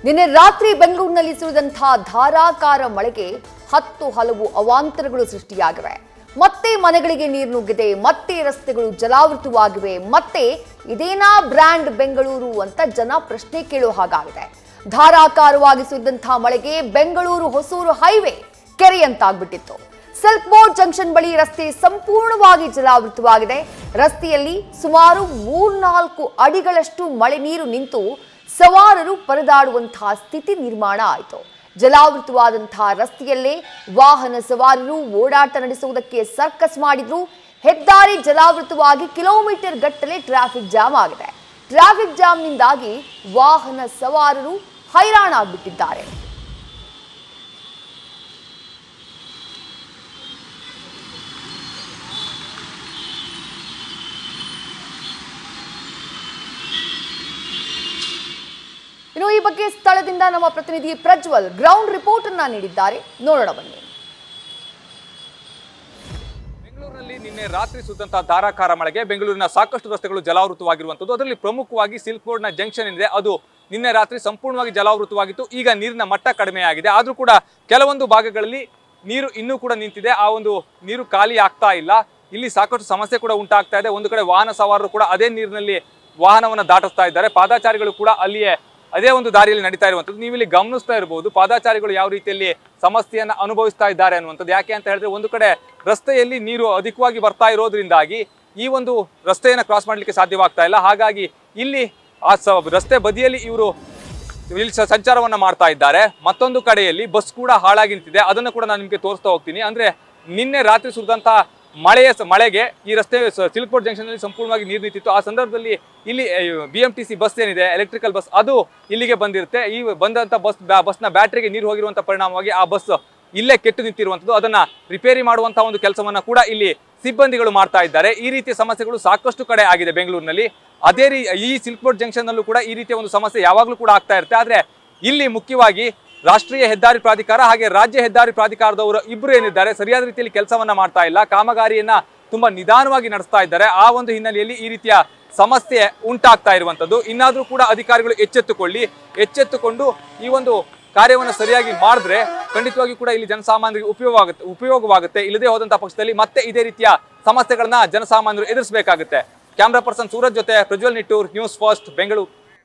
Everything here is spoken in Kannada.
ನಿನ್ನೆ ರಾತ್ರಿ ಬೆಂಗಳೂರಿನಲ್ಲಿ ಸುರಿದಂತಹ ಧಾರಾಕಾರ ಮಳೆಗೆ ಹಲವು ಅವಾಂತರಗಳು ಸೃಷ್ಟಿಯಾಗಿವೆ. ಮತ್ತೆ ಮನೆಗಳಿಗೆ ನೀರು ನುಗ್ಗಿದೆ, ಮತ್ತೆ ರಸ್ತೆಗಳು ಜಲಾವೃತವಾಗಿವೆ, ಮತ್ತೆ ಇದೇನಾ ಬ್ರ್ಯಾಂಡ್ ಬೆಂಗಳೂರು ಅಂತ ಜನ ಪ್ರಶ್ನೆ ಕೇಳೋ ಹಾಗಾಗಿದೆ. ಧಾರಾಕಾರವಾಗಿ ಸುರಿದಂತಹ ಮಳೆಗೆ ಬೆಂಗಳೂರು ಹೊಸೂರು ಹೈವೇ ಕೆರೆಯಂತಾಗ್ಬಿಟ್ಟಿತ್ತು. ಸಿಲ್ಕ್ ಬೋರ್ಡ್ ಜಂಕ್ಷನ್ ಬಳಿ ರಸ್ತೆ ಸಂಪೂರ್ಣವಾಗಿ ಜಲಾವೃತವಾಗಿದೆ. ರಸ್ತೆಯಲ್ಲಿ ಸುಮಾರು 3-4 ಅಡಿಗಳಷ್ಟು ಮಳೆ ನೀರು ನಿಂತು ಸವಾರರು ಪರದಾಡುವಂತಹ ಸ್ಥಿತಿ ನಿರ್ಮಾಣ ಆಯಿತು. ಜಲಾವೃತವಾದಂತಹ ರಸ್ತೆಯಲ್ಲೇ ವಾಹನ ಸವಾರರು ಓಡಾಟ ನಡೆಸುವುದಕ್ಕೆ ಸರ್ಕಸ್ ಮಾಡಿದ್ರು. ಹೆದ್ದಾರಿ ಜಲಾವೃತವಾಗಿ ಕಿಲೋಮೀಟರ್ ಗಟ್ಟಲೆ ಟ್ರಾಫಿಕ್ ಜಾಮ್ ಆಗಿದೆ. ಟ್ರಾಫಿಕ್ ಜಾಮ್ನಿಂದಾಗಿ ವಾಹನ ಸವಾರರು ಹೈರಾಣಾಗ್ಬಿಟ್ಟಿದ್ದಾರೆ. ಇನ್ನು ಈ ಬಗ್ಗೆ ಸ್ಥಳದಿಂದ ನಮ್ಮ ಪ್ರತಿನಿಧಿ ಪ್ರಜ್ವಲ್ ಗ್ರೌಂಡ್ ರಿಪೋರ್ಟ್ ಅನ್ನ ನೀಡಿದ್ದಾರೆ, ನೋಡೋಣ ಬನ್ನಿ. ಬೆಂಗಳೂರಿನಲ್ಲಿ ನಿನ್ನೆ ರಾತ್ರಿ ಸುರಿದಂತಹ ಧಾರಾಕಾರ ಮಳೆಗೆ ಬೆಂಗಳೂರಿನ ಸಾಕಷ್ಟು ರಸ್ತೆಗಳು ಜಲಾವೃತವಾಗಿರುವಂತದ್ದು. ಅದರಲ್ಲಿ ಪ್ರಮುಖವಾಗಿ ಸಿಲ್ಕ್ ಬೋರ್ಡ್ನ ಜಂಕ್ಷನ್ ಏನಿದೆ ಅದು ನಿನ್ನೆ ರಾತ್ರಿ ಸಂಪೂರ್ಣವಾಗಿ ಜಲಾವೃತವಾಗಿತ್ತು. ಈಗ ನೀರಿನ ಮಟ್ಟ ಕಡಿಮೆಯಾಗಿದೆ, ಆದ್ರೂ ಕೂಡ ಕೆಲವೊಂದು ಭಾಗಗಳಲ್ಲಿ ನೀರು ಇನ್ನೂ ಕೂಡ ನಿಂತಿದೆ. ಆ ಒಂದು ನೀರು ಖಾಲಿ ಆಗ್ತಾ ಇಲ್ಲ. ಇಲ್ಲಿ ಸಾಕಷ್ಟು ಸಮಸ್ಯೆ ಕೂಡ ಉಂಟಾಗ್ತಾ ಇದೆ. ಒಂದು ಕಡೆ ವಾಹನ ಸವಾರರು ಕೂಡ ಅದೇ ನೀರಿನಲ್ಲಿ ವಾಹನವನ್ನು ದಾಟಿಸ್ತಾ ಇದ್ದಾರೆ. ಪಾದಚಾರಿಗಳು ಕೂಡ ಅಲ್ಲಿಯೇ ಅದೇ ಒಂದು ದಾರಿಯಲ್ಲಿ ನಡೀತಾ ಇರುವಂಥದ್ದು ನೀವು ಇಲ್ಲಿ ಗಮನಿಸ್ತಾ ಇರಬಹುದು. ಪಾದಚಾರಿಗಳು ಯಾವ ರೀತಿಯಲ್ಲಿ ಸಮಸ್ಯೆಯನ್ನು ಅನುಭವಿಸ್ತಾ ಇದ್ದಾರೆ ಅನ್ನುವಂಥದ್ದು. ಯಾಕೆ ಅಂತ ಹೇಳಿದ್ರೆ ಒಂದು ಕಡೆ ರಸ್ತೆಯಲ್ಲಿ ನೀರು ಅಧಿಕವಾಗಿ ಬರ್ತಾ ಇರೋದ್ರಿಂದಾಗಿ ಈ ಒಂದು ರಸ್ತೆಯನ್ನು ಕ್ರಾಸ್ ಮಾಡಲಿಕ್ಕೆ ಸಾಧ್ಯವಾಗ್ತಾ ಇಲ್ಲ. ಹಾಗಾಗಿ ಇಲ್ಲಿ ಆ ರಸ್ತೆ ಬದಿಯಲ್ಲಿ ಇವರು ಇಲ್ಲಿ ಸಂಚಾರವನ್ನ ಮಾಡ್ತಾ ಇದ್ದಾರೆ. ಮತ್ತೊಂದು ಕಡೆಯಲ್ಲಿ ಬಸ್ ಕೂಡ ಹಾಳಾಗಿ ನಿಂತಿದೆ. ಅದನ್ನು ಕೂಡ ನಾನು ನಿಮಗೆ ತೋರಿಸ್ತಾ ಹೋಗ್ತೀನಿ. ಅಂದ್ರೆ ನಿನ್ನೆ ರಾತ್ರಿ ಸುರಿದಂತಹ ಮಳೆಗೆ ಈ ರಸ್ತೆ ಸಿಲ್ಕ್ ಬೋರ್ಡ್ ಜಂಕ್ಷನ್ ನಲ್ಲಿ ಸಂಪೂರ್ಣವಾಗಿ ನೀರು ನಿಂತಿತ್ತು. ಆ ಸಂದರ್ಭದಲ್ಲಿ ಇಲ್ಲಿ BMTC ಬಸ್ ಏನಿದೆ, ಎಲೆಕ್ಟ್ರಿಕಲ್ ಬಸ್, ಅದು ಇಲ್ಲಿಗೆ ಬಂದಿರುತ್ತೆ. ಈ ಬಂದಂತ ಬಸ್ನ ಬ್ಯಾಟ್ರಿಗೆ ನೀರು ಹೋಗಿರುವಂತಹ ಪರಿಣಾಮವಾಗಿ ಆ ಬಸ್ ಇಲ್ಲೇ ಕೆಟ್ಟು ನಿಂತಿರುವಂಥದ್ದು. ಅದನ್ನ ರಿಪೇರಿ ಮಾಡುವಂತಹ ಒಂದು ಕೆಲಸವನ್ನ ಕೂಡ ಇಲ್ಲಿ ಸಿಬ್ಬಂದಿಗಳು ಮಾಡ್ತಾ ಇದ್ದಾರೆ. ಈ ರೀತಿಯ ಸಮಸ್ಯೆಗಳು ಸಾಕಷ್ಟು ಕಡೆ ಆಗಿದೆ ಬೆಂಗಳೂರಿನಲ್ಲಿ. ಅದೇ ಈ ಸಿಲ್ಕ್ ಬೋರ್ಡ್ ಜಂಕ್ಷನ್ ನಲ್ಲೂ ಕೂಡ ಈ ರೀತಿಯ ಒಂದು ಸಮಸ್ಯೆ ಯಾವಾಗಲೂ ಕೂಡ ಆಗ್ತಾ ಇರುತ್ತೆ. ಆದ್ರೆ ಇಲ್ಲಿ ಮುಖ್ಯವಾಗಿ ರಾಷ್ಟ್ರೀಯ ಹೆದ್ದಾರಿ ಪ್ರಾಧಿಕಾರ ಹಾಗೆ ರಾಜ್ಯ ಹೆದ್ದಾರಿ ಪ್ರಾಧಿಕಾರದವರು ಇಬ್ಬರು ಏನಿದ್ದಾರೆ ಸರಿಯಾದ ರೀತಿಯಲ್ಲಿ ಕೆಲಸವನ್ನ ಮಾಡ್ತಾ ಇಲ್ಲ. ಕಾಮಗಾರಿಯನ್ನ ತುಂಬಾ ನಿಧಾನವಾಗಿ ನಡೆಸ್ತಾ ಇದ್ದಾರೆ. ಆ ಒಂದು ಹಿನ್ನೆಲೆಯಲ್ಲಿ ಈ ರೀತಿಯ ಸಮಸ್ಯೆ ಉಂಟಾಗ್ತಾ ಇರುವಂತದ್ದು. ಇನ್ನಾದ್ರೂ ಕೂಡ ಅಧಿಕಾರಿಗಳು ಎಚ್ಚೆತ್ತುಕೊಂಡು ಈ ಒಂದು ಕಾರ್ಯವನ್ನು ಸರಿಯಾಗಿ ಮಾಡಿದ್ರೆ ಖಂಡಿತವಾಗಿ ಕೂಡ ಇಲ್ಲಿ ಜನಸಾಮಾನ್ಯರಿಗೆ ಉಪಯೋಗವಾಗುತ್ತೆ. ಇಲ್ಲದೆ ಹೋದಂತಹ ಪಕ್ಷದಲ್ಲಿ ಮತ್ತೆ ಇದೇ ರೀತಿಯ ಸಮಸ್ಯೆಗಳನ್ನ ಜನಸಾಮಾನ್ಯರು ಎದುರಿಸಬೇಕಾಗುತ್ತೆ. ಕ್ಯಾಮ್ರಾ ಪರ್ಸನ್ ಸೂರಜ್ ಜೊತೆ ಪ್ರಜ್ವಲ್ ನಿಟ್ಟೂರ್, ನ್ಯೂಸ್ ಫಸ್ಟ್, ಬೆಂಗಳೂರು.